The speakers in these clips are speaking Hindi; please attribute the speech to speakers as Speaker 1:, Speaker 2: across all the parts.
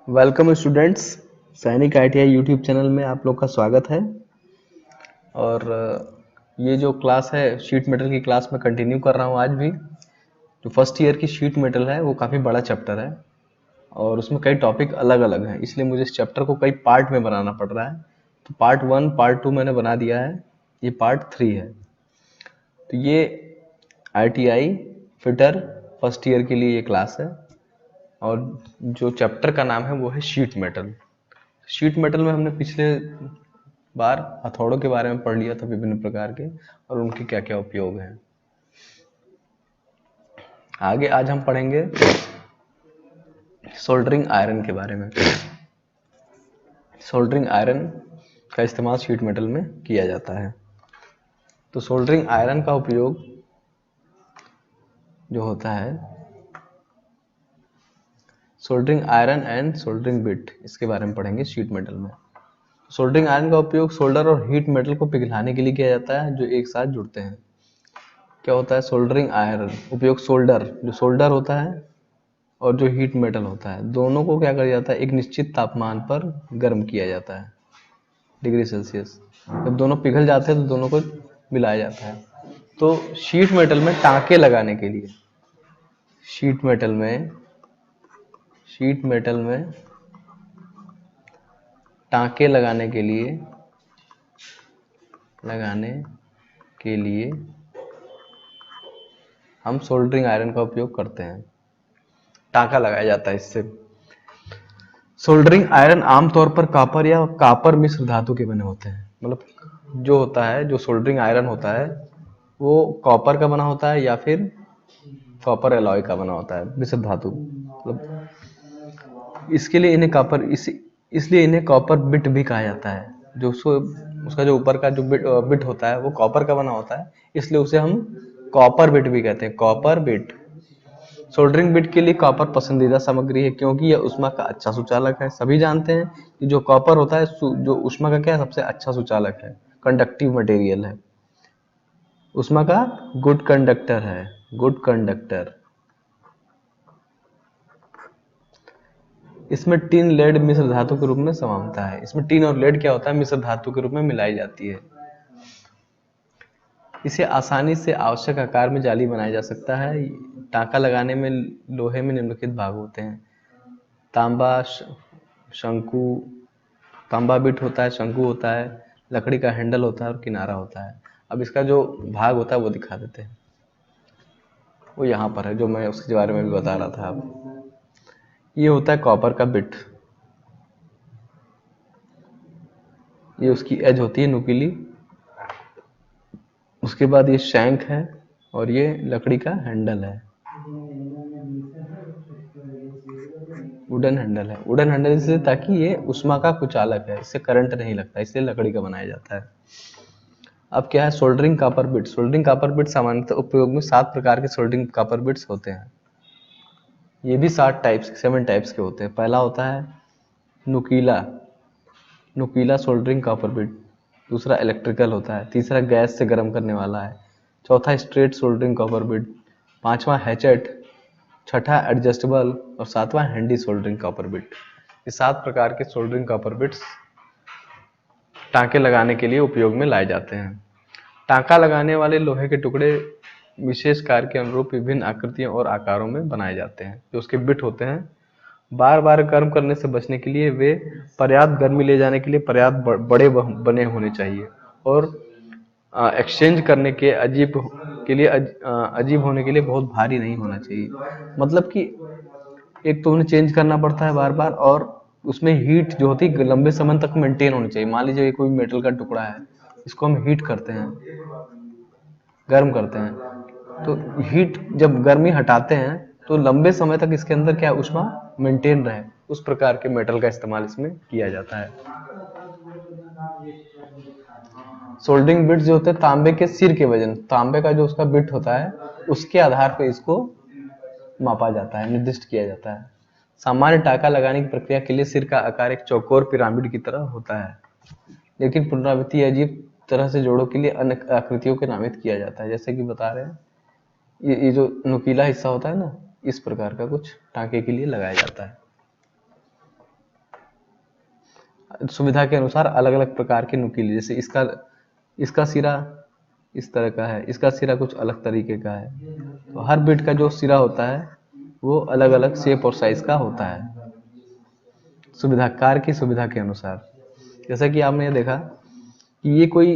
Speaker 1: Welcome students. सैनिक ITI यूट्यूब चैनल में आप लोग का स्वागत है। और ये जो क्लास है शीट मेटल की क्लास में कंटिन्यू कर रहा हूँ आज भी। जो फर्स्ट ईयर की शीट मेटल है वो काफ़ी बड़ा चैप्टर है और उसमें कई टॉपिक अलग अलग हैं, इसलिए मुझे इस चैप्टर को कई पार्ट में बनाना पड़ रहा है। तो पार्ट 1 पार्ट 2 मैंने बना दिया है, ये पार्ट 3 है। तो ये ITI फिटर फर्स्ट ईयर के लिए ये क्लास है और जो चैप्टर का नाम है वो है शीट मेटल। शीट मेटल में हमने पिछले बार हथौड़ों के बारे में पढ़ लिया था, विभिन्न प्रकार के, और उनके क्या क्या उपयोग हैं। आगे आज हम पढ़ेंगे सोल्डरिंग आयरन के बारे में। सोल्डरिंग आयरन का इस्तेमाल शीट मेटल में किया जाता है। तो सोल्डरिंग आयरन का उपयोग जो होता है, soldering iron and soldering bit, इसके बारे में पढ़ेंगे शीट मेटल में। सोल्डरिंग आयरन का उपयोग सोल्डर और हीट मेटल को पिघलाने के लिए किया जाता है जो एक साथ जुड़ते हैं। क्या होता है सोल्डरिंग आयरन? उपयोग सोल्डर, जो सोल्डर होता है और जो हीट मेटल होता है, दोनों को क्या किया जाता है, एक निश्चित तापमान पर गर्म किया जाता है, डिग्री सेल्सियस। जब दोनों पिघल जाते हैं तो दोनों को मिलाया जाता है। तो शीट मेटल में टाँके लगाने के लिए, शीट मेटल में टाँके लगाने के लिए हम सोल्डरिंग आयरन का उपयोग करते हैं। टाँका लगाया जाता है इससे। सोल्डरिंग आयरन आमतौर पर कॉपर या कॉपर मिश्र धातु के बने होते हैं। मतलब जो होता है, जो सोल्डरिंग आयरन होता है वो कॉपर का बना होता है या फिर कॉपर एलॉय का बना होता है, मिश्र धातु। मतलब इसके लिए इन्हें इसलिए इन्हें कॉपर बिट भी कहा जाता है। जो उसका जो ऊपर का जो बिट होता है वो कॉपर का बना होता है, इसलिए उसे हम कॉपर बिट भी कहते हैं, कॉपर बिट। सोल्डरिंग बिट के लिए कॉपर पसंदीदा सामग्री है क्योंकि यह ऊष्मा का अच्छा सुचालक है। सभी जानते हैं कि जो कॉपर होता है जो ऊष्मा का क्या है, सबसे अच्छा सुचालक है, कंडक्टिव मटेरियल है, ऊष्मा का गुड कंडक्टर है, गुड कंडक्टर। इसमें टिन लेड मिश्र धातु के रूप में समानता है। इसमें टिन और लेड क्या होता है, मिश्र धातु के रूप में मिलाई जाती है। इसे आसानी से आवश्यक आकार में जाली बनाया जा सकता है। टाँका लगाने में लोहे में निम्नलिखित भाग होते हैं, तांबा, शंकु, तांबा बिट होता है, शंकु होता है, लकड़ी का हैंडल होता है और किनारा होता है। अब इसका जो भाग होता है वो दिखा देते हैं, वो यहाँ पर है, जो मैं उसके बारे में भी बता रहा था। अब ये होता है कॉपर का बिट, ये उसकी एज होती है नुकीली। उसके बाद ये शैंक है और ये लकड़ी का हैंडल है, वुडन हैंडल है। वुडन हैंडल इसलिए ताकि ये ऊष्मा का कुचालक है, इससे करंट नहीं लगता, इसलिए लकड़ी का बनाया जाता है। अब क्या है soldering copper bit? Soldering copper bit सामान्यतः उपयोग में 7 प्रकार के सोल्डरिंग कॉपर बिट्स होते हैं। ये भी 7 टाइप्स के होते हैं। पहला होता है नुकीला सोल्डरिंग कॉपर बिट। दूसरा इलेक्ट्रिकल होता है। तीसरा गैस से गर्म करने वाला है। चौथा स्ट्रेट सोल्डरिंग कॉपर बिट। पांचवा हैचेट। छठा एडजस्टेबल और सातवां हैंडी सोल्डरिंग कॉपर बिट। ये 7 प्रकार के सोल्डरिंग कॉपर बिट्स टाँके लगाने के लिए उपयोग में लाए जाते हैं। टाँका लगाने वाले लोहे के टुकड़े विशेष कार्य के अनुरूप विभिन्न आकृतियों और आकारों में बनाए जाते हैं। जो उसके बिट होते हैं, बार बार गर्म करने से बचने के लिए वे पर्याप्त गर्मी ले जाने के लिए पर्याप्त बड़े बने होने चाहिए और एक्सचेंज करने के अजीब होने के लिए बहुत भारी नहीं होना चाहिए। मतलब कि एक तो उन्हें चेंज करना पड़ता है बार बार, और उसमें हीट जो होती है लंबे समय तक मेंटेन होनी चाहिए। मान लीजिए कोई मेटल का टुकड़ा है, इसको हम हीट करते हैं, गर्म करते हैं, तो हीट जब गर्मी हटाते हैं तो लंबे समय तक इसके अंदर क्या ऊष्मा मेंटेन रहे, उस प्रकार के मेटल का इस्तेमाल इसमें किया जाता है। सोल्डरिंग बिट्स जो होते हैं तांबे के सिर के वजन, तांबे का जो उसका बिट होता है उसके आधार पर इसको मापा जाता है, निर्दिष्ट किया जाता है। सामान्य टाँका लगाने की प्रक्रिया के लिए सिर का आकार एक चौकोर पिरामिड की तरह होता है, लेकिन पुनरावृत्ति अजीब तरह से जोड़ों के लिए अन्य आकृतियों के नामित किया जाता है। जैसे कि बता रहे हैं, ये जो नुकीला हिस्सा होता है ना, इस प्रकार का कुछ टाँके के लिए लगाया जाता है। सुविधा के अनुसार अलग अलग प्रकार के नुकीले, जैसे इसका इसका सिरा इस तरह का है, इसका सिरा कुछ अलग तरीके का है। तो हर बिट का जो सिरा होता है वो अलग अलग शेप और साइज का होता है, सुविधाकार की सुविधा के अनुसार। जैसा कि आपने ये देखा कि ये कोई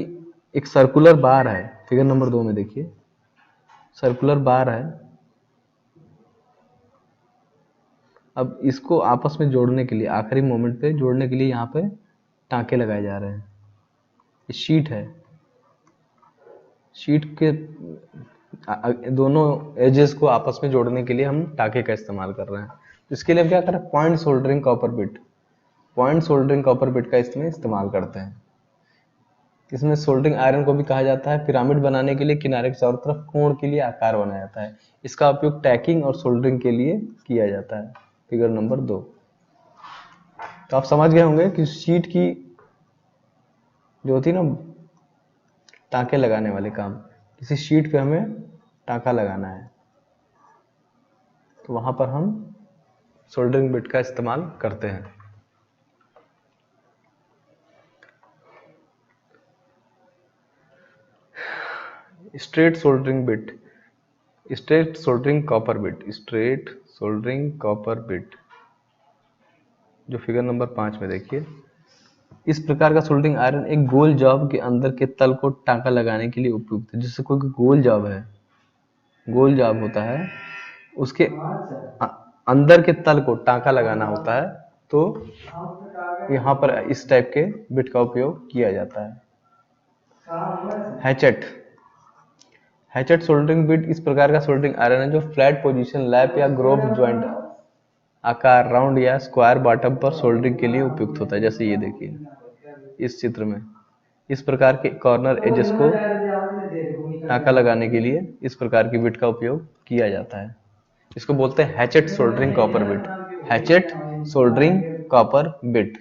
Speaker 1: एक सर्कुलर बार है, फिगर नंबर 2 में देखिए, सर्कुलर बार है। अब इसको आपस में जोड़ने के लिए, आखिरी मोमेंट पे जोड़ने के लिए यहाँ पे टांके लगाए जा रहे हैं। ये शीट है, शीट के दोनों एजेस को आपस में जोड़ने के लिए हम टांके का इस्तेमाल कर रहे हैं। इसके लिए हम क्या कर रहे हैं, point soldering copper bit, point soldering copper bit का इसमें इस्तेमाल करते हैं। इसमें सोल्डरिंग आयरन को भी कहा जाता है। पिरामिड बनाने के लिए किनारे के चारों तरफ कोण के लिए आकार बनाया जाता है। इसका उपयोग टैकिंग और सोल्डरिंग के लिए किया जाता है। Figure number 2। तो आप समझ गए होंगे कि शीट की जो होती है ना टांके लगाने वाले काम, किसी शीट पे हमें टांका लगाना है तो वहां पर हम सोल्डरिंग बिट का इस्तेमाल करते हैं। Straight soldering bit, straight soldering copper bit, straight soldering copper bit जो फिगर नंबर 5 में देखिए, इस प्रकार का सोल्डरिंग आयरन एक गोल जॉब के अंदर के तल को टांका लगाने के लिए उपयुक्त है। जैसे कोई गोल जॉब है, गोल जॉब होता है, उसके अंदर के तल को टांका लगाना होता है, तो यहाँ पर इस टाइप के बिट का उपयोग किया जाता है। हैचेट, हैचेट सोल्डरिंग बिट इस प्रकार का सोल्डरिंग आयरन है जो फ्लैट पोजीशन, लैप या ग्रोव ज्वाइंट आकार, राउंड या स्क्वायर बॉटम पर सोल्डरिंग के लिए उपयुक्त होता है। जैसे ये देखिए इस चित्र में, इस प्रकार के कॉर्नर एजेस को टांका लगाने के लिए इस प्रकार की बिट का उपयोग किया जाता है। इसको बोलते हैं hatchet soldering copper bit, hatchet soldering copper bit.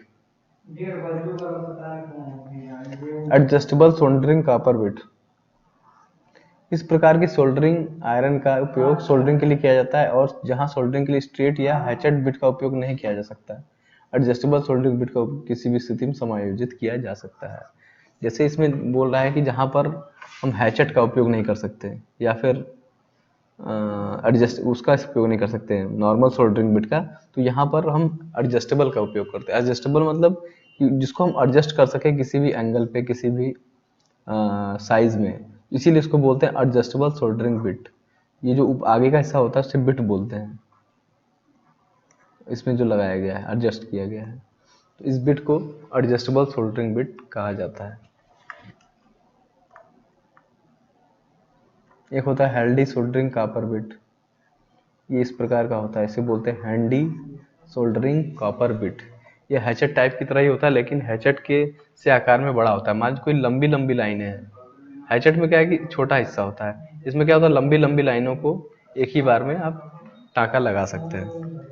Speaker 1: Adjustable soldering copper bit, इस प्रकार की सोल्डरिंग आयरन का उपयोग सोल्डरिंग के लिए किया जाता है और जहां सोल्डरिंग के लिए स्ट्रेट या हैचेट बिट का उपयोग नहीं किया जा सकता है। एडजस्टेबल सोल्डरिंग बिट का किसी भी स्थिति में समायोजित किया जा सकता है। जैसे इसमें बोल रहा है कि जहां पर हम हैचेट का उपयोग नहीं कर सकते या फिर एडजस्ट उसका उपयोग नहीं कर सकते हैं नॉर्मल सोल्डरिंग बिट का, तो यहाँ पर हम एडजस्टेबल का उपयोग करते हैं। एडजस्टेबल मतलब जिसको हम एडजस्ट कर सके किसी भी एंगल पे, किसी भी साइज में, इसीलिए इसको बोलते हैं एडजस्टेबल सोल्डरिंग बिट। ये जो आगे का हिस्सा होता है उसे बिट बोलते हैं, इसमें जो लगाया गया है, एडजस्ट किया गया है, तो इस बिट को एडजस्टेबल सोल्डरिंग बिट कहा जाता है। एक होता है हैंडी सोल्डरिंग कॉपर बिट, ये इस प्रकार का होता है, इसे बोलते हैं हैंडी सोल्डरिंग कॉपर बिट। ये हैचेट टाइप की तरह ही होता है, लेकिन हैचेट के से आकार में बड़ा होता है। मान लो कोई लंबी लंबी लाइनें हैं, हैचेट में क्या है कि छोटा हिस्सा होता है, इसमें क्या होता है लंबी लंबी लाइनों को एक ही बार में आप टांका लगा सकते हैं,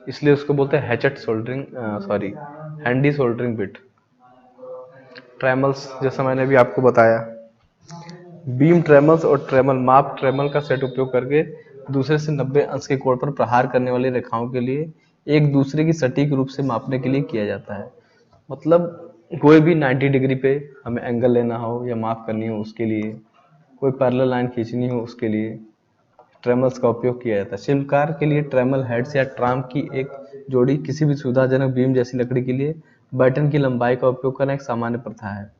Speaker 1: इसलिए उसको बोलते हैं hatchet soldering sorry handy soldering bit. Trammels, जैसा मैंने अभी आपको बताया, बीम ट्रेमल्स और ट्रेमल माप ट्रेमल का सेट उपयोग करके दूसरे से 90 अंश के कोण पर प्रहार करने वाली रेखाओं के लिए एक दूसरे की सटीक रूप से मापने के लिए किया जाता है। मतलब कोई भी 90 डिग्री पे हमें एंगल लेना हो या माप करनी हो उसके लिए, कोई पैरेलल लाइन खींचनी हो उसके लिए ट्रेमल्स का उपयोग किया जाता है। शिल्पकार के लिए ट्रेमल हेड्स या ट्राम की एक जोड़ी किसी भी सुविधाजनक बीम जैसी लकड़ी के लिए बटन की लंबाई का उपयोग करना एक सामान्य प्रथा है।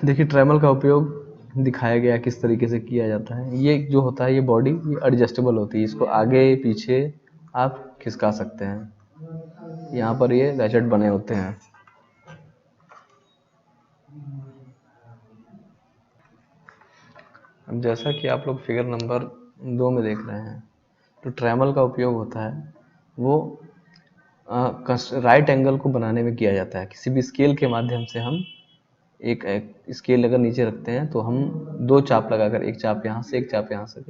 Speaker 1: देखिए ट्रेमल का उपयोग दिखाया गया किस तरीके से किया जाता है। ये जो होता है ये बॉडी ये एडजस्टेबल होती है, इसको आगे पीछे आप खिसका सकते हैं, यहाँ पर ये रैचेट बने होते हैं। अब जैसा कि आप लोग फिगर नंबर 2 में देख रहे हैं, तो ट्रेमल का उपयोग होता है वो राइट एंगल को बनाने में किया जाता है। किसी भी स्केल के माध्यम से हम एक स्केल अगर नीचे रखते हैं तो हम दो चाप लगाकर, एक चाप यहाँ से एक चाप यहाँ से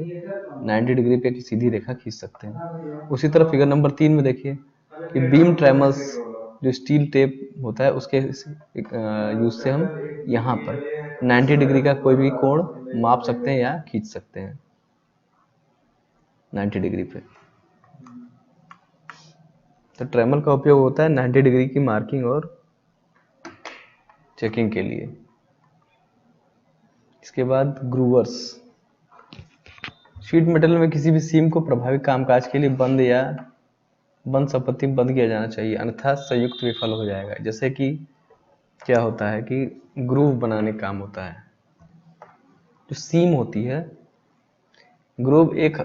Speaker 1: 90 डिग्री पे एक सीधी रेखा खींच सकते हैं। उसी तरह फिगर नंबर 3 में देखिए कि बीम ट्रेमल्स जो स्टील टेप होता है उसके यूज से हम यहाँ पर 90 डिग्री का कोई भी कोण माप सकते हैं या खींच सकते हैं 90 डिग्री पे। तो ट्रेमल का उपयोग होता है 90 डिग्री की मार्किंग और चेकिंग के लिए। इसके बाद ग्रूवर्स, शीट मेटल में किसी भी सीम को प्रभावी कामकाज के लिए बंद संपत्ति में बंद किया जाना चाहिए, अन्यथा संयुक्त विफल हो जाएगा। जैसे कि क्या होता है कि ग्रूव बनाने का काम होता है, जो सीम होती है, ग्रूव एक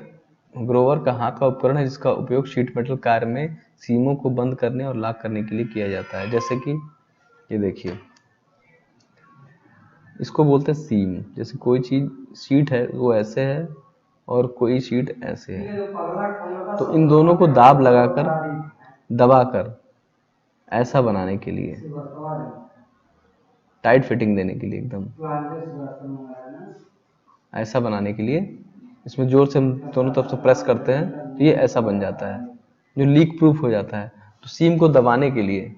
Speaker 1: ग्रोवर का हाथ का उपकरण है जिसका उपयोग शीट मेटल कार्य में सीमों को बंद करने और लॉक करने के लिए किया जाता है। जैसे कि ये देखिए, इसको बोलते हैं सीम। जैसे कोई चीज शीट है वो ऐसे है और कोई शीट ऐसे है, तो इन दोनों को दबाकर ऐसा बनाने के लिए, टाइट फिटिंग देने के लिए, एकदम ऐसा बनाने के लिए इसमें जोर से हम दोनों तरफ से प्रेस करते हैं तो ये ऐसा बन जाता है, जो लीक प्रूफ हो जाता है। तो सीम को दबाने के लिए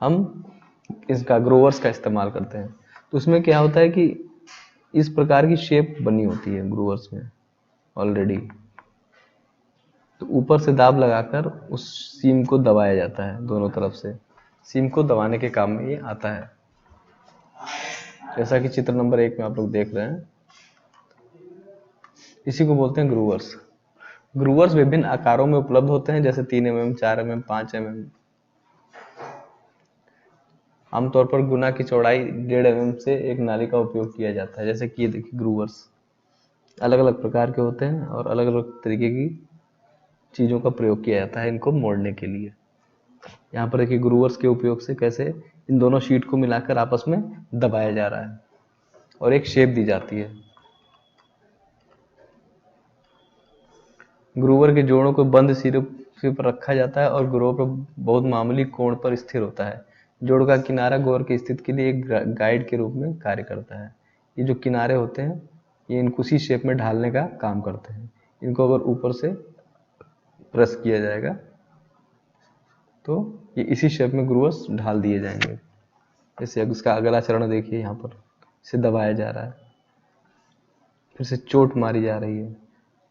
Speaker 1: हम इसका ग्रोवर्स का इस्तेमाल करते हैं। तो उसमें क्या होता है कि इस प्रकार की शेप बनी होती है ग्रोवर्स में ऑलरेडी, तो ऊपर से दाब लगाकर उस सीम को दबाया जाता है दोनों तरफ से। सीम को दबाने के काम में ये आता है, जैसा कि चित्र नंबर 1 में आप लोग देख रहे हैं। इसी को बोलते हैं ग्रूवर्स। ग्रूवर्स विभिन्न आकारों में उपलब्ध होते हैं, जैसे 3 mm, 4 mm, 5 mm। आमतौर पर गुना की चौड़ाई 1.5 mm से एक नाली का उपयोग किया जाता है। जैसे कि ये देखिए, ग्रूवर्स अलग अलग प्रकार के होते हैं और अलग अलग तरीके की चीज़ों का प्रयोग किया जाता है इनको मोड़ने के लिए। यहाँ पर देखिए, ग्रूवर्स के उपयोग से कैसे इन दोनों शीट को मिलाकर आपस में दबाया जा रहा है और एक शेप दी जाती है। ग्रूवर के जोड़ों को बंद सिरे पर रखा जाता है और ग्रूवर पर बहुत मामूली कोण पर स्थिर होता है। जोड़ का किनारा ग्रूवर की स्थिति के लिए एक गाइड के रूप में कार्य करता है। ये जो किनारे होते हैं ये इनको उसी शेप में ढालने का काम करते हैं। इनको अगर ऊपर से प्रेस किया जाएगा तो ये इसी शेप में ग्रूवर्स ढाल दिए जाएंगे। जैसे अब इसका अगला चरण देखिए, यहाँ पर इसे दबाया जा रहा है, फिर से चोट मारी जा रही है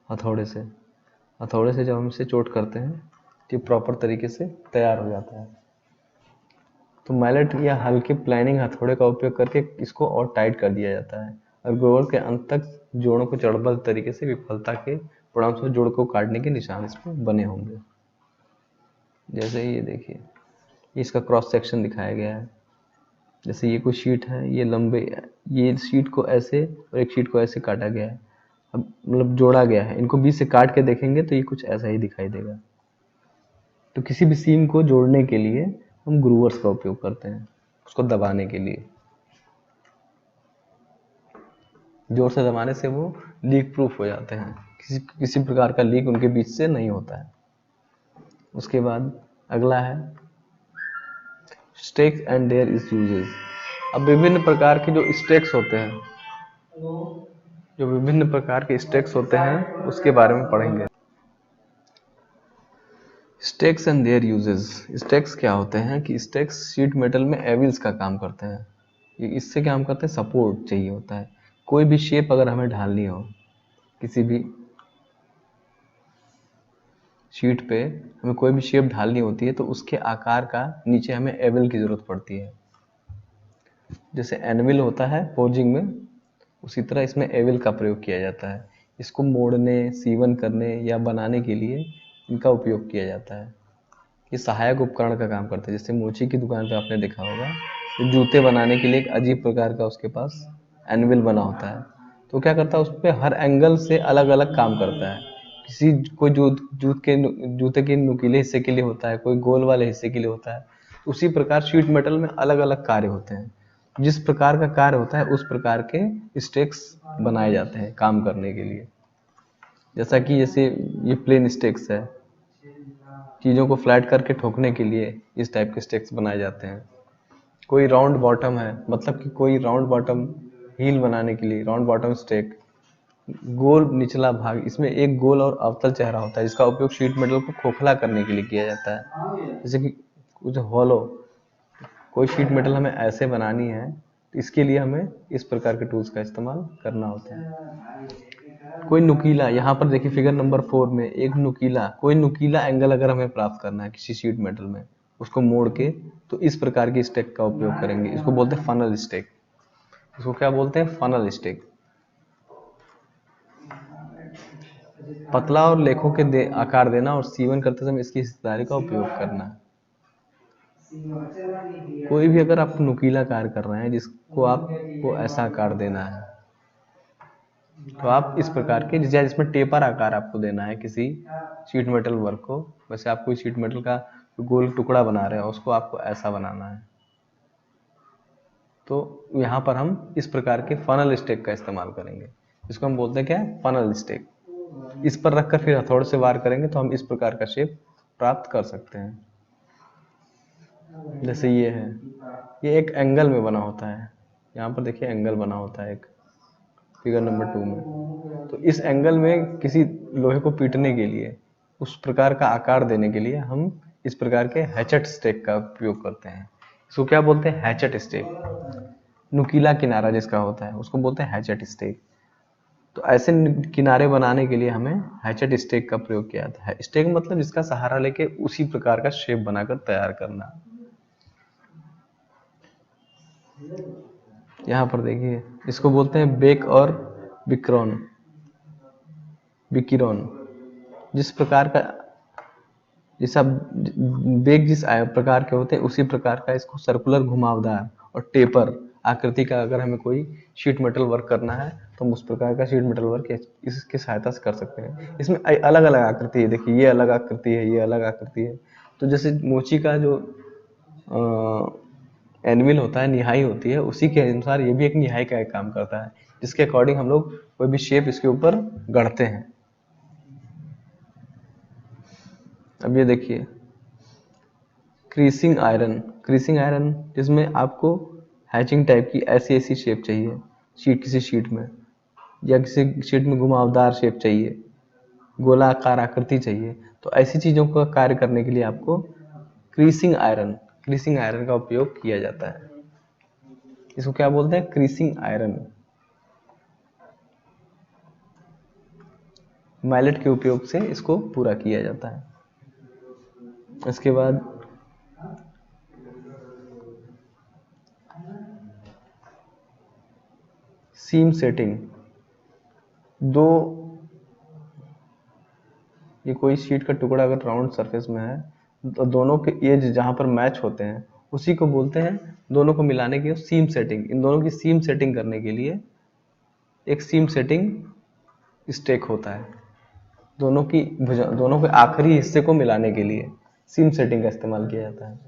Speaker 1: हथौड़े से। हथौड़े से जब हम इसे चोट करते हैं तो ये प्रॉपर तरीके से तैयार हो जाता है। तो मैलेट या हल्के प्लानिंग हथौड़े का उपयोग करके इसको और टाइट कर दिया जाता है और ग्रोवर के अंत तक जोड़ों को चरणबद्ध तरीके से विफलता के परिणामस्वरूप जोड़ को काटने के निशान इसमें बने होंगे। जैसे ये देखिए, इसका क्रॉस सेक्शन दिखाया गया है। जैसे ये कोई शीट है, ये लंबे, ये शीट को ऐसे और एक शीट को ऐसे काटा गया है, अब मतलब जोड़ा गया है। इनको बीच से काट के देखेंगे तो ये कुछ ऐसा ही दिखाई देगा। तो किसी भी सीम को जोड़ने के लिए हम ग्रूवर्स का उपयोग करते हैं, उसको दबाने के लिए। जोर से दबाने से वो लीक प्रूफ हो जाते हैं, किसी प्रकार का लीक उनके बीच से नहीं होता है। उसके बाद अगला है स्टेक्स एंड देयर यूजेस। अब विभिन्न प्रकार के जो स्टेक्स होते हैं, उसके बारे में पढ़ेंगे। Stakes and there uses. Stakes क्या होते हैं कि स्टेक्स शीट मेटल में एविल्स का काम करते हैं। ये इससे क्या काम करते हैं, सपोर्ट चाहिए होता है। कोई भी शेप अगर हमें ढालनी हो किसी भी शीट पे, हमें कोई भी शेप ढालनी होती है तो उसके आकार का नीचे हमें एविल की जरूरत पड़ती है। जैसे एनविल होता है फोर्जिंग में, उसी तरह इसमें एविल का प्रयोग किया जाता है। इसको मोड़ने, सीवन करने या बनाने के लिए इनका उपयोग किया जाता है। ये सहायक उपकरण का काम करता है। जैसे मोची की दुकान पे आपने देखा होगा, तो जूते बनाने के लिए एक अजीब प्रकार का उसके पास एनविल बना होता है। तो क्या करता है, उस पर हर एंगल से अलग अलग काम करता है। कोई जूते के नुकीले हिस्से के लिए होता है, कोई गोल वाले हिस्से के लिए होता है। उसी प्रकार शीट मेटल में अलग अलग कार्य होते हैं। जिस प्रकार का कार्य होता है उस प्रकार के स्टेक्स बनाए जाते हैं काम करने के लिए। जैसे ये प्लेन स्टेक्स है, चीज़ों को फ्लैट करके ठोकने के लिए इस टाइप के स्टेक्स बनाए जाते हैं। कोई राउंड बॉटम है, मतलब कि कोई राउंड बॉटम हील बनाने के लिए राउंड बॉटम स्टेक, गोल निचला भाग, इसमें एक गोल और अवतल चेहरा होता है जिसका उपयोग शीट मेटल को खोखला करने के लिए किया जाता है। जैसे कि कुछ हॉलो, कोई शीट मेटल हमें ऐसे बनानी है तो इसके लिए हमें इस प्रकार के टूल्स का इस्तेमाल करना होता है। कोई नुकीला, यहाँ पर देखिए फिगर नंबर 4 में एक नुकीला, कोई नुकीला एंगल अगर हमें प्राप्त करना है किसी शीट मेटल में, उसको मोड़ के, तो इस प्रकार की स्टेक का उपयोग करेंगे। इसको बोलते हैं फनल स्टेक। इसको क्या बोलते हैं? Funnel stake. पतला और लेखों के आकार देना और सीवन करते समय इसकी हिस्सेदारी का उपयोग करना। कोई भी अगर आप नुकीला कार्य कर रहे हैं जिसको आपको ऐसा आकार देना है, तो आप इस प्रकार के, जिसमें टेपर आकार आपको देना है किसी शीट मेटल वर्क को, वैसे आप कोई शीट मेटल का गोल टुकड़ा बना रहे हैं उसको आपको ऐसा बनाना है, तो यहाँ पर हम इस प्रकार के फनल स्टेक का इस्तेमाल करेंगे। इसको हम बोलते हैं क्या है? Funnel stake. इस पर रखकर फिर हथौड़े से वार करेंगे तो हम इस प्रकार का शेप प्राप्त कर सकते हैं। जैसे ये है, ये एक एंगल में बना होता है। यहाँ पर देखिए एंगल बना होता है एक, फिगर नंबर 2 में। तो इस एंगल में किसी लोहे को पीटने के लिए, उस प्रकार का आकार देने के लिए हम इस प्रकार के हैचेट स्टेक का उपयोग करते हैं। इसको क्या बोलते हैं? Hatchet stake. नुकीला किनारा जिसका होता है उसको बोलते हैं हैचेट स्टेक। तो ऐसे किनारे बनाने के लिए हमें हैचेट स्टेक का प्रयोग किया जाता है। स्टेक मतलब जिसका सहारा लेके उसी प्रकार का शेप बनाकर तैयार करना। यहाँ पर देखिए, इसको बोलते हैं बेक और विकिरण। जिस प्रकार का, जैसा बेक जिस प्रकार के होते हैं उसी प्रकार का इसको सर्कुलर, घुमावदार और टेपर आकृति का अगर हमें कोई शीट मेटल वर्क करना है तो हम उस प्रकार का शीट मेटल वर्क इसकी सहायता से कर सकते हैं। इसमें अलग अलग आकृति है, देखिए ये अलग आकृति है, ये अलग आकृति है। तो जैसे मोची का जो एनविल होता है, निहाई होती है, उसी के अनुसार ये भी एक निहाई का एक काम करता है, जिसके अकॉर्डिंग हम लोग कोई भी शेप इसके ऊपर गढ़ते हैं। अब ये देखिए क्रीसिंग आयरन जिसमें आपको हैचिंग टाइप की ऐसी शेप चाहिए किसी शीट में, या किसी शीट में घुमावदार शेप चाहिए, गोलाकार आकृति चाहिए, तो ऐसी चीज़ों का कार्य करने के लिए आपको क्रीसिंग आयरन का उपयोग किया जाता है। इसको क्या बोलते हैं? Creasing iron. मैलेट के उपयोग से इसको पूरा किया जाता है। इसके बाद सीम सेटिंग। ये कोई शीट का टुकड़ा अगर राउंड सरफेस में है तो दोनों के एज जहां पर मैच होते हैं उसी को बोलते हैं, दोनों को मिलाने की सीम सेटिंग। इन दोनों की सीम सेटिंग करने के लिए एक सीम सेटिंग स्टेक होता है। दोनों के आखिरी हिस्से को मिलाने के लिए सीम सेटिंग का इस्तेमाल किया जाता है।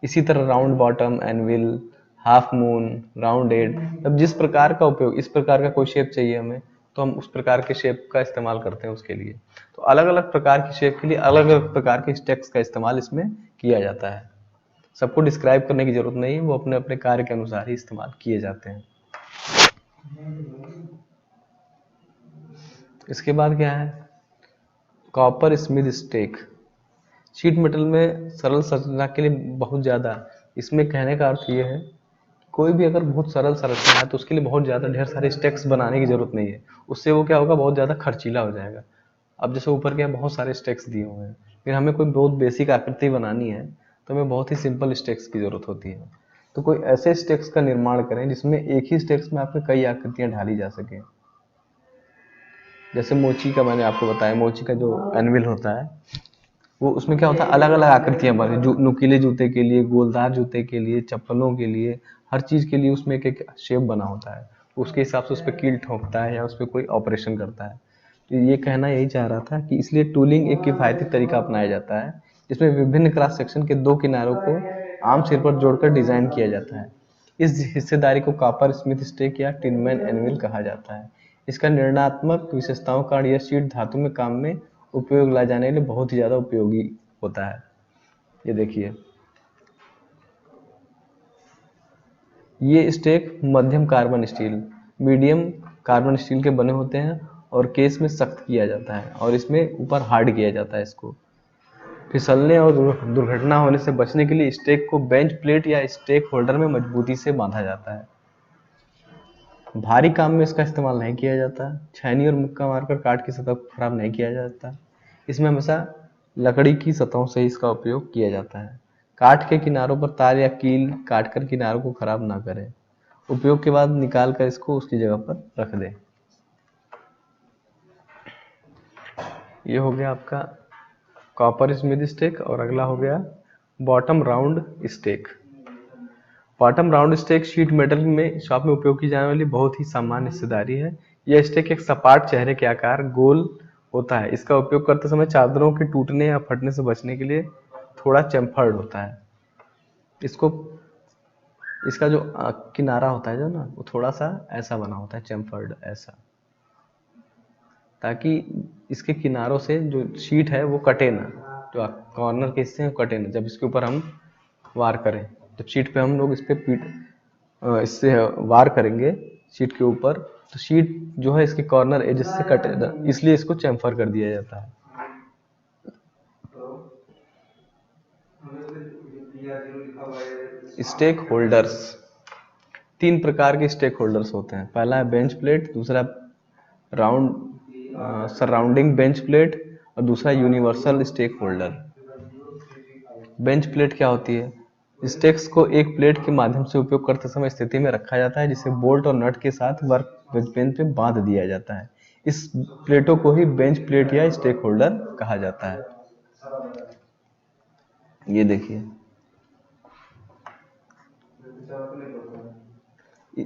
Speaker 1: इसी तरह round bottom, anvil, half moon, round head, अब जिस प्रकार का उपयोग, इस प्रकार का कोई शेप चाहिए हमें तो हम उस प्रकार के शेप का इस्तेमाल करते हैं उसके लिए। तो अलग अलग प्रकार की शेप के लिए अलग अलग प्रकार के स्टेक्स का इस्तेमाल इसमें किया जाता है। सबको डिस्क्राइब करने की जरूरत नहीं है, वो अपने अपने कार्य के अनुसार ही इस्तेमाल किए जाते हैं। इसके बाद क्या है? Coppersmith stake. Sheet metal में सरल संरचना के लिए बहुत ज़्यादा, इसमें कहने का अर्थ ये है कोई भी अगर बहुत सरल संरचना है तो उसके लिए बहुत ज़्यादा ढेर सारे स्टेक्स बनाने की जरूरत नहीं है, उससे वो क्या होगा, बहुत ज़्यादा खर्चीला हो जाएगा। अब जैसे ऊपर क्या बहुत सारे स्टेक्स दिए हुए हैं, फिर हमें कोई बहुत बेसिक आकृति बनानी है तो हमें बहुत ही सिंपल स्टेक्स की जरूरत होती है। तो कोई ऐसे स्टेक्स का निर्माण करें जिसमें एक ही स्टेक्स में आपके कई आकृतियां ढाली जा सके। जैसे मोची का मैंने आपको बताया, मोची का जो एनविल होता है वो, उसमें क्या होता है अलग अलग आकृतियां बने, नुकीले जूते के लिए, गोलदार जूते के लिए, चप्पलों के लिए, हर चीज के लिए उसमें एक एक शेप बना होता है। उसके हिसाब से उस पर कील ठोकता है या उस पर कोई ऑपरेशन करता है। तो ये कहना यही चाह रहा था कि इसलिए टूलिंग एक किफायती तरीका अपनाया जाता है जिसमें विभिन्न क्रॉस सेक्शन के दो किनारों को आम सिर पर जोड़कर डिजाइन किया जाता है। इस हिस्सेदारी को कॉपर स्मिथ स्टेक या टिनमैन एनविल कहा जाता है। इसका निर्णात्मक विशेषताओं कारण यह शीट धातु में काम में उपयोग लाए जाने के लिए बहुत ही ज्यादा उपयोगी होता है। ये देखिए, ये स्टेक मध्यम carbon steel, medium carbon steel के बने होते हैं और केस में सख्त किया जाता है और इसमें ऊपर हार्ड किया जाता है। इसको फिसलने और दुर्घटना होने से बचने के लिए स्टेक को बेंच प्लेट या स्टेक होल्डर में मजबूती से बांधा जाता है। भारी काम में इसका इस्तेमाल नहीं किया जाता। छैनी और मुक्का मारकर काठ की सतह को खराब नहीं किया जाता। इसमें हमेशा लकड़ी की सतहों से ही इसका उपयोग किया जाता है। काठ के किनारों पर तार या कील काटकर किनारों को खराब ना करें। उपयोग के बाद निकाल कर इसको उसकी जगह पर रख दें। ये हो गया आपका कॉपर स्मिथ स्टेक। और अगला हो गया bottom round stake. Bottom round stake sheet metal में शॉप में उपयोग की जाने वाली बहुत ही सामान्य हिस्सेदारी है। यह स्टेक एक सपाट चेहरे के आकार गोल होता है। इसका उपयोग करते समय चादरों के टूटने या फटने से बचने के लिए थोड़ा चैम्फर्ड होता है। इसको इसका जो किनारा होता है जो ना, वो थोड़ा सा ऐसा बना होता है, चैम्फर्ड ऐसा, ताकि इसके किनारों से जो शीट है वो कटे ना, जो कॉर्नर के हिस्से हैं वो कटे ना जब इसके ऊपर हम वार करें। जब शीट पे हम लोग इस पे इससे वार करेंगे शीट के ऊपर, तो शीट जो है इसके कॉर्नर एजेस से कटे, इसलिए इसको चैम्फर कर दिया जाता है। स्टेक होल्डर्स, 3 प्रकार के स्टेक होल्डर्स होते हैं। पहला है बेंच प्लेट, दूसरा सराउंडिंग बेंच प्लेट, और दूसरा universal stake holder. Bench plate क्या होती है? स्टेक्स को एक प्लेट के माध्यम से उपयोग करते समय स्थिति में रखा जाता है, जिसे बोल्ट और नट के साथ वर्क बेंच पे बांध दिया जाता है। इस प्लेटों को ही बेंच प्लेट या स्टेक होल्डर कहा जाता है। ये देखिए,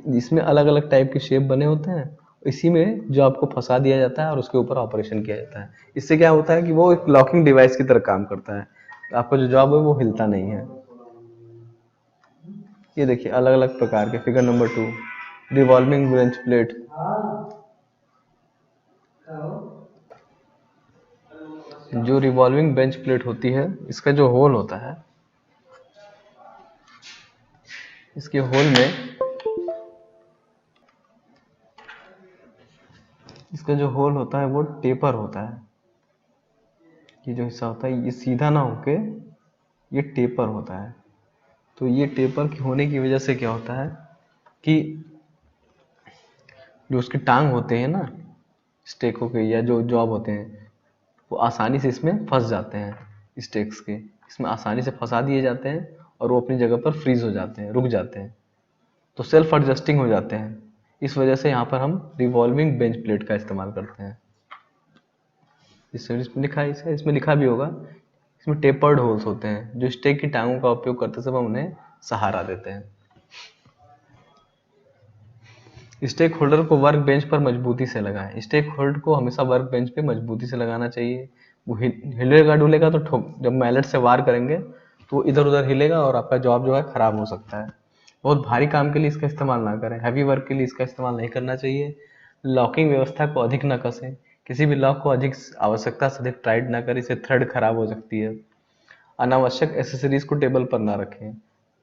Speaker 1: इसमें अलग अलग टाइप के शेप बने होते हैं। इसी में जो आपको फंसा दिया जाता है और उसके ऊपर ऑपरेशन किया जाता है। इससे क्या होता है कि वो एक लॉकिंग डिवाइस की तरह काम करता है। आपका जो जॉब है वो हिलता नहीं है। ये देखिए अलग अलग प्रकार के, figure number 2, revolving bench plate. जो रिवॉल्विंग बेंच प्लेट होती है, इसका जो होल होता है, इसके होल में इसका जो होल होता है वो टेपर होता है। ये जो हिस्सा होता है ये सीधा ना होके ये टेपर होता है। तो ये टेपर की होने की वजह से क्या होता है कि जो उसके टांग होते हैं ना स्टेकों के, या जो जॉब होते हैं, वो आसानी से इसमें फंस जाते हैं। स्टेक्स के इसमें आसानी से फंसा दिए जाते हैं और वो अपनी जगह पर फ्रीज हो जाते हैं, रुक जाते हैं, तो सेल्फ एडजस्टिंग हो जाते हैं। इस वजह से यहाँ पर हम रिवॉल्विंग बेंच प्लेट का इस्तेमाल करते हैं। इसमें लिखा है, इसमें लिखा भी होगा, इसमें टेपर्ड होल्स होते हैं जो स्टेक की टांगों का उपयोग करते समय उन्हें सहारा देते हैं। स्टेक होल्डर को वर्क बेंच पर मजबूती से लगाएं। स्टेक होल्डर को हमेशा वर्क बेंच पे मजबूती से लगाना चाहिए। वो हिलेगा डुलेगा तो ठोक, जब मैलेट से वार करेंगे तो इधर उधर हिलेगा और आपका जॉब जो है खराब हो सकता है। बहुत भारी काम के लिए इसका इस्तेमाल ना करें, हैवी वर्क के लिए इसका इस्तेमाल नहीं करना चाहिए। लॉकिंग व्यवस्था को अधिक न कसें, किसी भी लॉक को अधिक आवश्यकता से अधिक टाइट ना करें, इससे थ्रेड खराब हो सकती है। अनावश्यक एसेसरीज को टेबल पर ना रखें।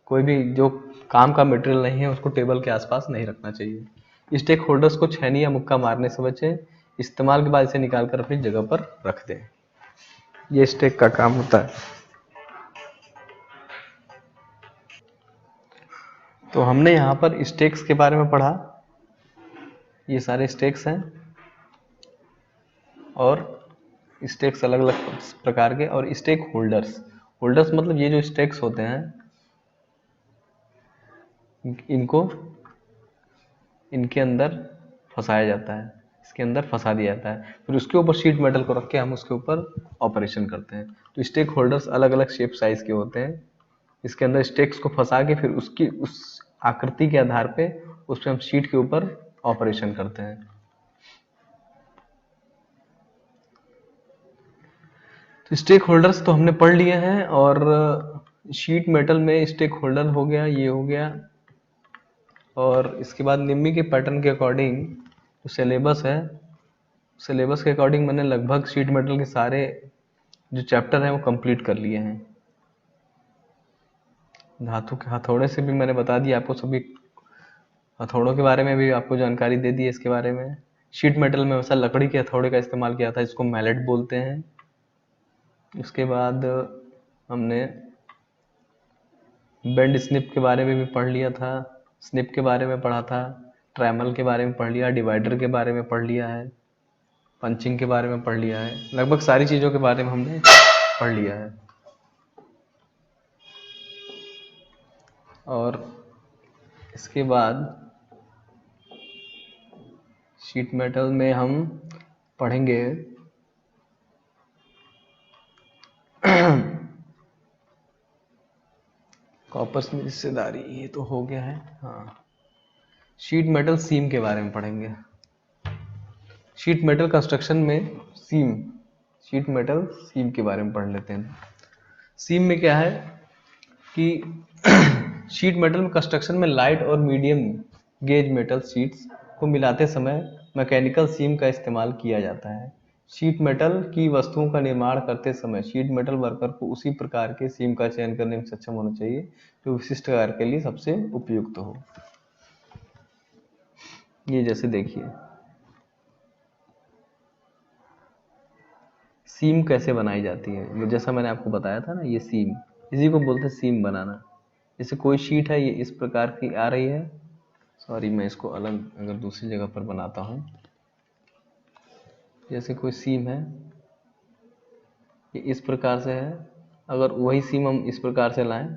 Speaker 1: कोई भी जो काम का मटेरियल नहीं है उसको टेबल के आसपास नहीं रखना चाहिए। स्टेक होल्डर्स को छैनी या मुक्का मारने से बचें। इस्तेमाल के बाद इसे निकाल कर अपनी जगह पर रख दें। ये स्टेक का काम होता है। तो हमने यहाँ पर स्टेक्स के बारे में पढ़ा। ये सारे स्टेक्स हैं और स्टेक्स अलग अलग प्रकार के, और स्टेक होल्डर्स, होल्डर्स मतलब ये जो स्टेक्स होते हैं इनको इनके अंदर फंसाया जाता है, इसके अंदर फंसा दिया जाता है, फिर उसके ऊपर शीट मेटल को रख के हम उसके ऊपर ऑपरेशन करते हैं। तो स्टेक होल्डर्स अलग अलग शेप साइज के होते हैं। इसके अंदर स्टेक्स को फंसा के फिर उसकी उस आकृति के आधार पे उस पर हम शीट के ऊपर ऑपरेशन करते हैं। तो स्टेक होल्डर्स तो हमने पढ़ लिए हैं। और शीट मेटल में स्टेक होल्डर हो गया, ये हो गया। और इसके बाद निम्मी के पैटर्न के अकॉर्डिंग जो सिलेबस है, सिलेबस के अकॉर्डिंग मैंने लगभग शीट मेटल के सारे जो चैप्टर हैं वो कंप्लीट कर लिए हैं। धातु के हथौड़े से भी मैंने बता दिया आपको, सभी हथौड़ों के बारे में भी आपको जानकारी दे दी है इसके बारे में। शीट मेटल में वैसा लकड़ी के हथौड़े का इस्तेमाल किया था, इसको मैलेट बोलते हैं। उसके बाद हमने बेंड स्निप के बारे में भी पढ़ लिया था, स्निप के बारे में पढ़ा था, ट्रैमल के बारे में पढ़ लिया, डिवाइडर के बारे में पढ़ लिया है, पंचिंग के बारे में पढ़ लिया है, लगभग सारी चीज़ों के बारे में हमने पढ़ लिया है। और इसके बाद शीट मेटल में हम पढ़ेंगे कॉपर्स में हिस्सेदारी, ये तो हो गया है। हाँ, शीट मेटल सीम के बारे में पढ़ेंगे। शीट मेटल कंस्ट्रक्शन में सीम, शीट मेटल सीम के बारे में पढ़ लेते हैं। सीम में क्या है कि शीट मेटल में कंस्ट्रक्शन में लाइट और मीडियम गेज मेटल शीट्स को मिलाते समय मैकेनिकल सीम का इस्तेमाल किया जाता है। शीट मेटल की वस्तुओं का निर्माण करते समय शीट मेटल वर्कर को उसी प्रकार के सीम का चयन करने में सक्षम होना चाहिए जो विशिष्ट कार्य के लिए सबसे उपयुक्त हो। ये जैसे देखिए सीम कैसे बनाई जाती है, जैसा मैंने आपको बताया था ना, ये सीम, इसी को बोलते हैं सीम बनाना। जैसे कोई शीट है, ये इस प्रकार की आ रही है, सॉरी मैं इसको अलग अगर दूसरी जगह पर बनाता हूँ। जैसे कोई सीम है, ये इस प्रकार से है, अगर वही सीम हम इस प्रकार से लाएं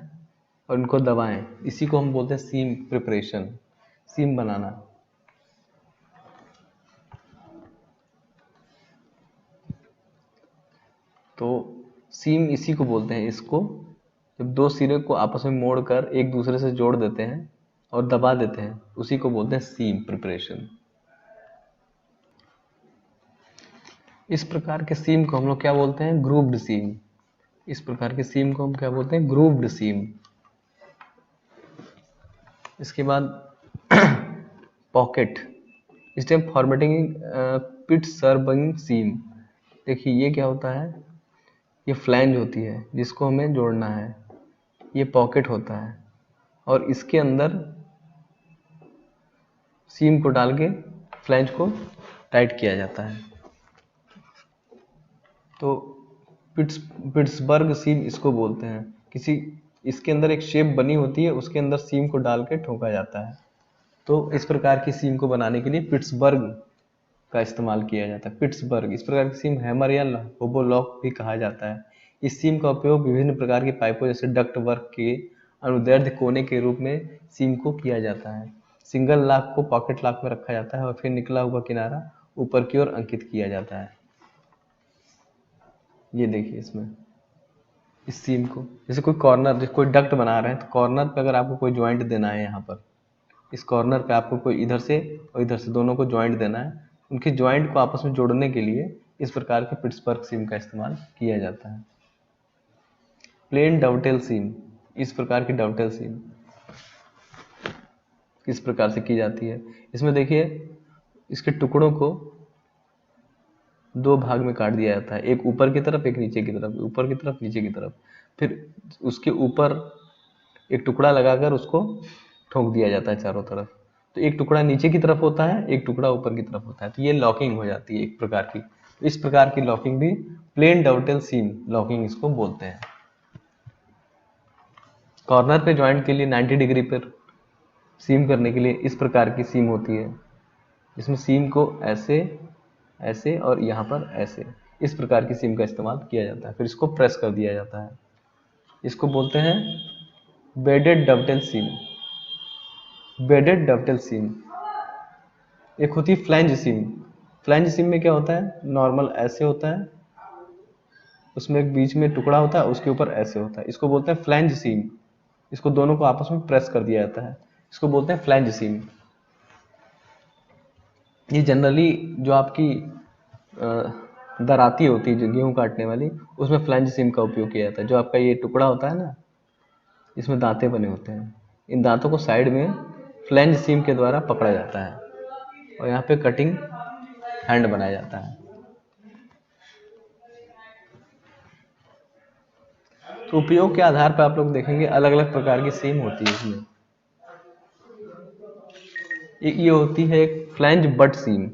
Speaker 1: और इनको दबाएं, इसी को हम बोलते हैं सीम प्रिपरेशन, सीम बनाना। तो सीम इसी को बोलते हैं, इसको जब दो सिरे को आपस में मोड़कर एक दूसरे से जोड़ देते हैं और दबा देते हैं, उसी को बोलते हैं सीम प्रिपरेशन। इस प्रकार के सीम को हम लोग क्या बोलते हैं, ग्रूव्ड सीम। इस प्रकार के सीम को हम क्या बोलते हैं, ग्रूव्ड सीम। इसके बाद पॉकेट, इस टाइम फॉर्मेटिंग पिट सर्विंग सीम। देखिए ये क्या होता है, ये फ्लैंज होती है जिसको हमें जोड़ना है, ये पॉकेट होता है और इसके अंदर सीम को डाल के फ्लैंज को टाइट किया जाता है। तो पिट्सबर्ग सीम इसको बोलते हैं। किसी इसके अंदर एक शेप बनी होती है, उसके अंदर सीम को डाल के ठोका जाता है। तो इस प्रकार की सीम को बनाने के लिए पिट्सबर्ग का इस्तेमाल किया जाता है। पिट्सबर्ग, इस प्रकार की सीम हैमर या होबो लॉक भी कहा जाता है। इस सीम का उपयोग विभिन्न प्रकार की पाइपों जैसे डक्ट वर्क के अनुदैर्ध्य कोने के रूप में सीम को किया जाता है। सिंगल लॉक को पॉकेट लॉक में रखा जाता है और फिर निकला हुआ किनारा ऊपर की ओर अंकित किया जाता है। ये देखिए इसमें इस सीम को, जैसे कोई कॉर्नर, कोई डक्ट बना रहे हैं तो कॉर्नर पे अगर आपको कोई ज्वाइंट देना है, यहाँ पर इस कॉर्नर पे आपको कोई इधर से और इधर से दोनों को ज्वाइंट देना है, उनके ज्वाइंट को आपस में जोड़ने के लिए इस प्रकार के पिट्सबर्ग सीम का इस्तेमाल किया जाता है। प्लेन डवटेल सीम, इस प्रकार की डवटेल सीम इस प्रकार से की जाती है। इसमें देखिए इसके टुकड़ों को दो भाग में काट दिया जाता है, एक ऊपर की तरफ, एक नीचे की तरफ, ऊपर की तरफ नीचे की तरफ। फिर उसके ऊपर एक टुकड़ा लगाकर उसको ठोक दिया जाता है चारों तरफ। तो एक टुकड़ा नीचे की तरफ होता है, एक टुकड़ा ऊपर की तरफ होता है, तो ये लॉकिंग हो जाती है एक प्रकार की। तो इस प्रकार की लॉकिंग भी प्लेन डवटेल सीम लॉकिंग इसको बोलते हैं। कॉर्नर पे ज्वाइंट के लिए 90 डिग्री पर सीम करने के लिए इस प्रकार की सीम होती है। इसमें सीम को ऐसे ऐसे और यहाँ पर ऐसे, इस प्रकार की सीम का इस्तेमाल किया जाता है। फिर इसको प्रेस कर दिया जाता है, इसको बोलते हैं बेडेड डवटेल सीम। बेडेड डवटेल सीम। एक होती है फ्लैंज सीम। फ्लैंज सीम में क्या होता है, नॉर्मल ऐसे होता है, उसमें एक बीच में टुकड़ा होता है, उसके ऊपर ऐसे होता है, इसको बोलते हैं फ्लैंज सीम। इसको दोनों को आपस में प्रेस कर दिया जाता है, इसको बोलते हैं फ्लैंज सीम। ये जनरली जो आपकी दराती होती है जो गेहूं काटने वाली, उसमें फ्लैंज सीम का उपयोग किया जाता है। जो आपका ये टुकड़ा होता है ना, इसमें दांते बने होते हैं, इन दांतों को साइड में फ्लैंज सीम के द्वारा पकड़ा जाता है और यहाँ पे कटिंग हैंड बनाया जाता है। तो उपयोग के आधार पर आप लोग देखेंगे अलग अलग प्रकार की सीम होती है इसमें। एक ये होती है flange butt seam.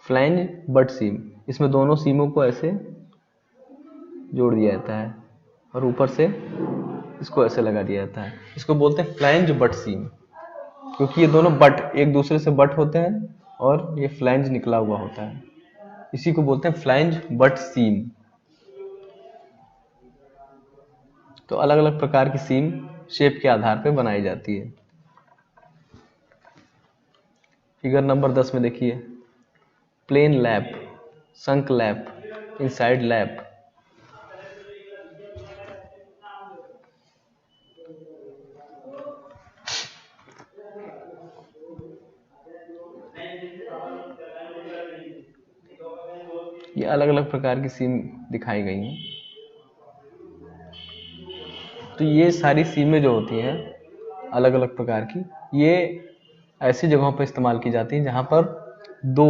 Speaker 1: Flange butt seam, इसमें दोनों सीमों को ऐसे जोड़ दिया जाता है और ऊपर से इसको ऐसे लगा दिया जाता है, इसको बोलते हैं फ्लैंज बट सीम। क्योंकि ये दोनों बट एक दूसरे से बट होते हैं और ये फ्लैंज निकला हुआ होता है, इसी को बोलते हैं फ्लैंज बट सीम। तो अलग अलग प्रकार की सीम शेप के आधार पर बनाई जाती है। फिगर नंबर 10 में देखिए, प्लेन लैप, संक लैप, इनसाइड लैप। ये अलग अलग प्रकार की सीम दिखाई गई हैं। तो ये सारी सीमें जो होती हैं अलग अलग प्रकार की, ये ऐसी जगहों पर इस्तेमाल की जाती हैं जहां पर दो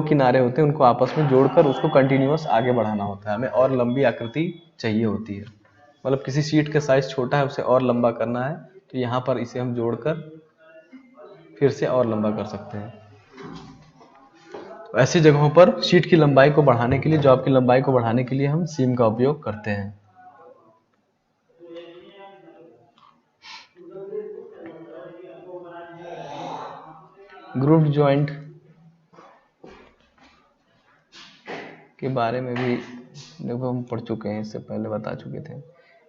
Speaker 1: किनारे होते हैं उनको आपस में जोड़कर उसको कंटिन्यूअस आगे बढ़ाना होता है। हमें और लंबी आकृति चाहिए होती है, मतलब किसी शीट का साइज छोटा है उसे और लंबा करना है, तो यहाँ पर इसे हम जोड़कर फिर से और लंबा कर सकते हैं। ऐसी जगहों पर शीट की लंबाई को बढ़ाने के लिए, जॉब की लंबाई को बढ़ाने के लिए हम सीम का उपयोग करते हैं। ग्रुव्ड जॉइंट के बारे में भी देखो हम पढ़ चुके हैं, इससे पहले बता चुके थे।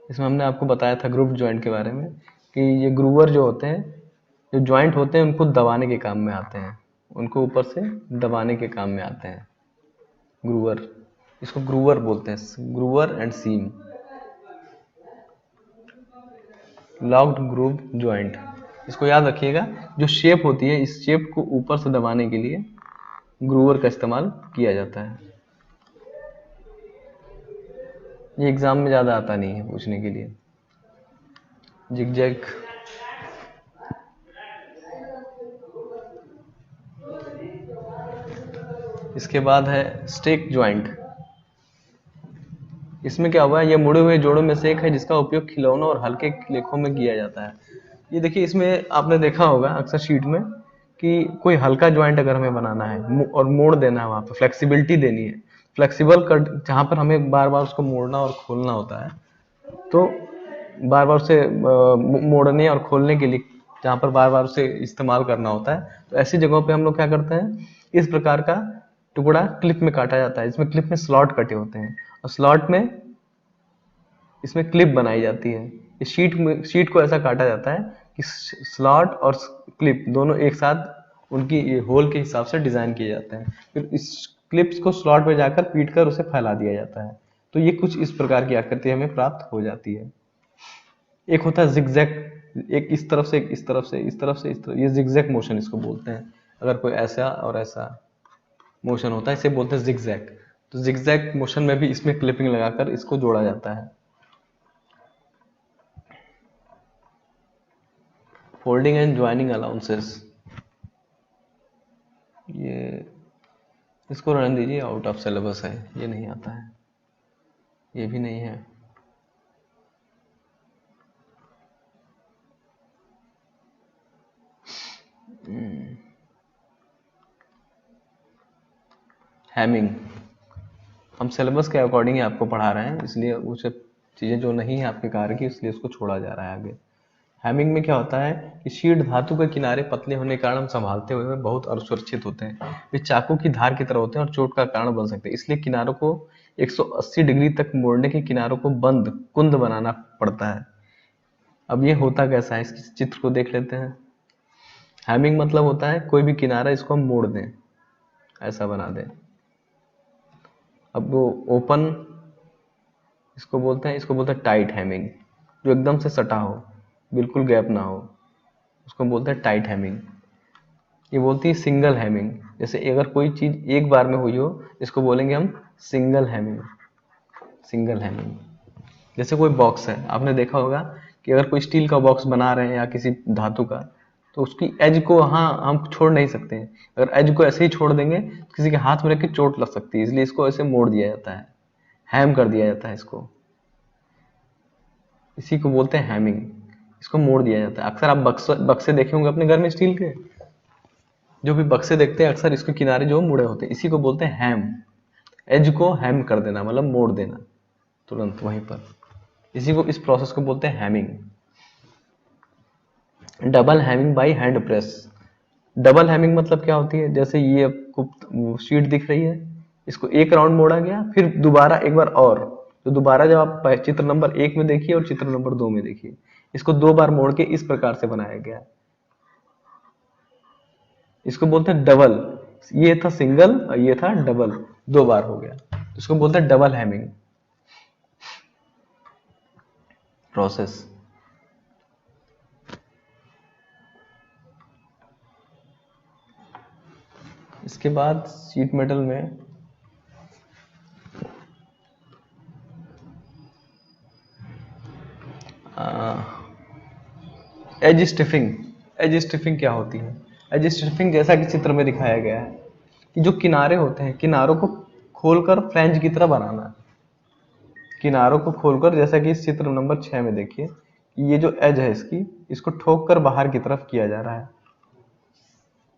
Speaker 1: इसमें हमने आपको बताया था ग्रुव्ड जॉइंट के बारे में कि ये ग्रूवर जो होते हैं, जो जॉइंट होते हैं उनको दबाने के काम में आते हैं, उनको ऊपर से दबाने के काम में आते हैं ग्रूवर। इसको ग्रूवर बोलते हैं, groover and seam. Locked groove joint, इसको याद रखिएगा, जो शेप होती है इस शेप को ऊपर से दबाने के लिए ग्रूवर का इस्तेमाल किया जाता है। ये एग्जाम में ज्यादा आता नहीं है पूछने के लिए। जिगजैग, इसके बाद है स्टेक जॉइंट। इसमें क्या हुआ है, ये मुड़े हुए जोड़ों में से एक है जिसका उपयोग खिलौनों और हल्के लेखों में किया जाता है। ये देखिए, इसमें आपने देखा होगा अक्सर शीट में कि कोई हल्का जॉइंट अगर हमें बनाना है और मोड़ देना है, वहां पर फ्लेक्सिबिलिटी देनी है, फ्लेक्सिबल कट, जहां पर हमें बार बार उसको मोड़ना और खोलना होता है, तो बार बार उसे मोड़ने और खोलने के लिए जहां पर बार बार उसे इस्तेमाल करना होता है, तो ऐसी जगहों पे हम लोग क्या करते हैं, इस प्रकार का टुकड़ा क्लिप में काटा जाता है। इसमें क्लिप में स्लॉट कटे होते हैं और स्लॉट में इसमें क्लिप बनाई जाती है। इस शीट को ऐसा काटा जाता है कि स्लॉट और क्लिप दोनों एक साथ उनकी होल के हिसाब से डिजाइन किए जाते हैं। फिर इस क्लिप्स को स्लॉट में जाकर पीट कर उसे फैला दिया जाता है, तो ये कुछ इस प्रकार की आकृति हमें प्राप्त हो जाती है। एक होता है जिगजैग, एक इस तरफ से, एक इस तरफ से, इस तरफ से इस तरफ, ये जिगजैग मोशन इसको बोलते हैं। अगर कोई ऐसा और ऐसा मोशन होता है इसे बोलते हैं जिगजैग। तो जिगजैग मोशन में भी इसमें क्लिपिंग लगाकर इसको जोड़ा जाता है। फोल्डिंग एंड ज्वाइनिंग अलाउंसेस, ये इसको रहने दीजिए, आउट ऑफ सिलेबस है, ये नहीं आता है, ये भी नहीं है। हैमिंग, हम सिलेबस के अकॉर्डिंग ही आपको पढ़ा रहे हैं, इसलिए वो सब चीज़ें जो नहीं है आपके कार्य की इसलिए उसको छोड़ा जा रहा है आगे। हैमिंग में क्या होता है कि शीट धातु के किनारे पतले होने के कारण हम संभालते हुए बहुत असुरक्षित होते हैं। वे चाकू की धार की तरह होते हैं और चोट का कारण बन सकते हैं, इसलिए किनारों को 180 डिग्री तक मोड़ने के किनारों को बंद कुंद बनाना पड़ता है। अब ये होता कैसा है, इस चित्र को देख लेते हैं। हैमिंग मतलब होता है कोई भी किनारा इसको हम मोड़ दें, ऐसा बना दें। अब वो ओपन इसको बोलते हैं टाइट हैमिंग, जो एकदम से सटा हो, बिल्कुल गैप ना हो, उसको बोलते हैं टाइट हैमिंग। ये बोलती है सिंगल हैमिंग, जैसे अगर कोई चीज एक बार में हुई हो इसको बोलेंगे हम सिंगल हैमिंग। सिंगल हैमिंग, जैसे कोई बॉक्स है, आपने देखा होगा कि अगर कोई स्टील का बॉक्स बना रहे हैं या किसी धातु का, तो उसकी एज को हम छोड़ नहीं सकते हैं। अगर एज को ऐसे ही छोड़ देंगे तो किसी के हाथ में रख के चोट लग सकती है, इसलिए इसको ऐसे मोड़ दिया जाता है, हैम कर दिया जाता है इसको, इसी को बोलते हैं हैमिंग। इसको मोड़ दिया जाता है। अक्सर आप बक्से देखे होंगे अपने घर में स्टील के, जो भी बक्से देखते हैं अक्सर इसके किनारे जो मुड़े होते हैं, इसी को बोलते हैं हैम। एज को हैम कर देना मतलब मोड़ देना तुरंत वहीं पर, इसी को, इस प्रोसेस को बोलते हैं Hamming. Double Hamming by hand press. Double Hamming मतलब क्या होती है, जैसे ये आपको शीट दिख रही है, इसको एक राउंड मोड़ा गया, फिर दोबारा एक बार और, तो दोबारा जब आप चित्र नंबर 1 में देखिए और चित्र नंबर 2 में देखिए, इसको 2 बार मोड़ के इस प्रकार से बनाया गया है, इसको बोलते हैं डबल। ये था सिंगल और ये था डबल, 2 बार हो गया, इसको बोलते हैं डबल हैमिंग प्रोसेस। इसके बाद शीट मेटल में एज स्टिफिंग। एज स्टिफिंग क्या होती है? एज स्टिफिंग जैसा कि चित्र में दिखाया गया है कि जो किनारे होते हैं, किनारों को खोलकर फ्लैंज की तरह बनाना। किनारों को खोलकर, जैसा कि इस चित्र नंबर 6 में देखिए, ये जो एज है इसकी, इसको ठोक कर बाहर की तरफ किया जा रहा है।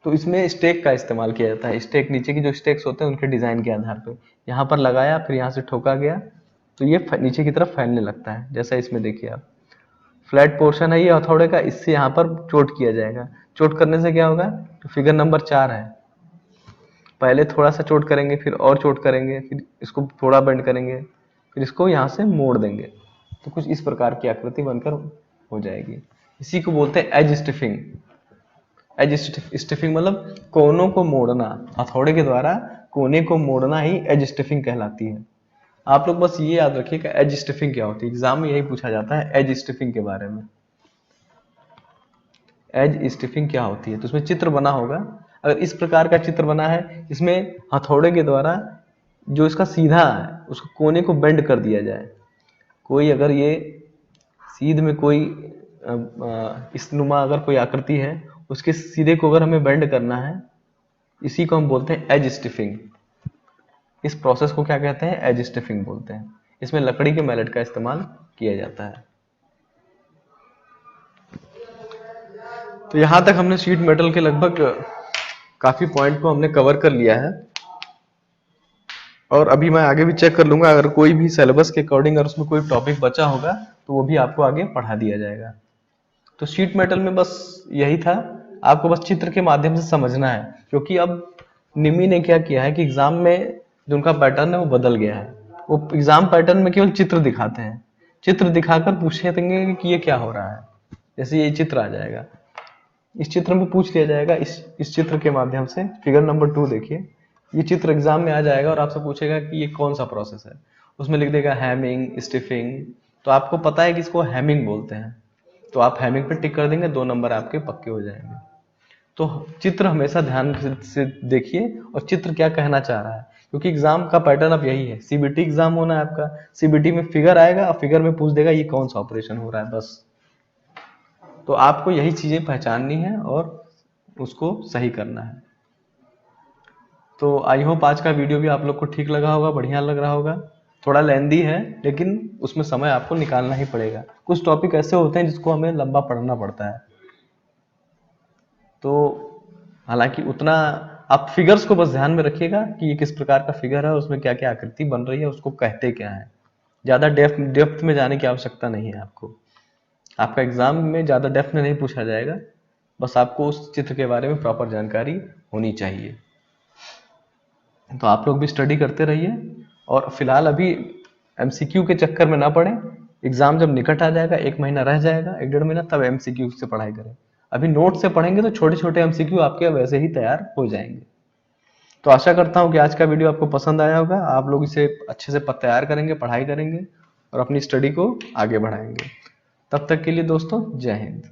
Speaker 1: तो इसमें स्टेक का इस्तेमाल किया जाता है। स्टेक, नीचे की जो स्टेक्स होते हैं उनके डिजाइन के आधार पर यहाँ पर लगाया, फिर यहाँ से ठोका गया, तो ये नीचे की तरफ फैलने लगता है। जैसा इसमें देखिए आप, फ्लैट पोर्शन है ये हथौड़े का, इससे यहाँ पर चोट किया जाएगा। चोट करने से क्या होगा? तो फिगर नंबर 4 है, पहले थोड़ा सा चोट करेंगे, फिर और चोट करेंगे, फिर इसको थोड़ा बेंड करेंगे, फिर इसको यहाँ से मोड़ देंगे, तो कुछ इस प्रकार की आकृति बनकर हो जाएगी। इसी को बोलते हैं एज स्टिफिंग। एज स्टिफिंग मतलब कोनों को मोड़ना, हथौड़े के द्वारा कोने को मोड़ना ही एज स्टिफिंग कहलाती है। आप लोग बस ये याद रखिए कि एज स्टिफिंग क्या होती है, एग्जाम में यही पूछा जाता है एज स्टिफिंग के बारे में। एज स्टिफिंग क्या होती है? तो उसमें चित्र बना होगा, अगर इस प्रकार का चित्र बना है, इसमें हथौड़े के द्वारा जो इसका सीधा है उसको कोने को बेंड कर दिया जाए। कोई अगर ये सीध में कोई इस नुमा अगर कोई आकृति है, उसके सीधे को अगर हमें बेंड करना है, इसी को हम बोलते हैं एज स्टिफिंग। इस प्रोसेस को क्या कहते हैं? एज स्टिफिंग बोलते हैं। इसमें लकड़ी के मैलेट का इस्तेमाल किया जाता है। तो यहां तक हमने शीट मेटल के लगभग काफी पॉइंट को हमने कवर कर लिया है, और अभी मैं आगे भी चेक कर लूंगा, अगर कोई भी सिलेबस के अकॉर्डिंग अगर उसमें कोई टॉपिक बचा होगा तो वो भी आपको आगे पढ़ा दिया जाएगा। तो शीट मेटल में बस यही था, आपको बस चित्र के माध्यम से समझना है, क्योंकि अब निमी ने क्या किया है कि एग्जाम में जो उनका पैटर्न है वो बदल गया है। वो एग्जाम पैटर्न में केवल चित्र दिखाते हैं, चित्र दिखाकर पूछेंगे कि ये क्या हो रहा है। जैसे ये चित्र आ जाएगा, इस चित्र में पूछ लिया जाएगा, इस चित्र के माध्यम से, फिगर नंबर 2 देखिए, ये चित्र एग्जाम में आ जाएगा और आपसे पूछेगा कि ये कौन सा प्रोसेस है, उसमें लिख देगा हैमिंग, स्टिफिंग, तो आपको पता है कि इसको हैमिंग बोलते हैं, तो आप हैमिंग पे टिक कर देंगे, 2 नंबर आपके पक्के हो जाएंगे। तो चित्र हमेशा ध्यान से देखिए और चित्र क्या कहना चाह रहा है, क्योंकि एग्जाम का पैटर्न अब यही है। सीबीटी एग्जाम होना है आपका, सीबीटी में फिगर आएगा और फिगर में पूछ देगा ये कौन सा ऑपरेशन हो रहा है, बस। तो आपको यही चीजें पहचाननी है और उसको सही करना है। तो आई होप आज का वीडियो भी आप लोग को ठीक लगा होगा, बढ़िया लग रहा होगा। थोड़ा लेंदी है, लेकिन उसमें समय आपको निकालना ही पड़ेगा। कुछ टॉपिक ऐसे होते हैं जिसको हमें लंबा पढ़ना पड़ता है, तो हालांकि उतना आप फिगर्स को बस ध्यान में रखिएगा कि ये किस प्रकार का फिगर है, उसमें क्या क्या आकृति बन रही है, उसको कहते क्या है। ज्यादा डेप्थ में जाने की आवश्यकता नहीं है आपको, आपका एग्जाम में ज्यादा डेप्थ में नहीं पूछा जाएगा, बस आपको उस चित्र के बारे में प्रॉपर जानकारी होनी चाहिए। तो आप लोग भी स्टडी करते रहिए, और फिलहाल अभी एमसीक्यू के चक्कर में ना पड़े। एग्जाम जब निकट आ जाएगा, 1 महीना रह जाएगा, 1-1.5 महीना, तब एमसीक्यू से पढ़ाई करें। अभी नोट से पढ़ेंगे तो छोटे छोटे एमसीक्यू आपके वैसे ही तैयार हो जाएंगे। तो आशा करता हूं कि आज का वीडियो आपको पसंद आया होगा, आप लोग इसे अच्छे से तैयार करेंगे, पढ़ाई करेंगे और अपनी स्टडी को आगे बढ़ाएंगे। तब तक के लिए दोस्तों, जय हिंद।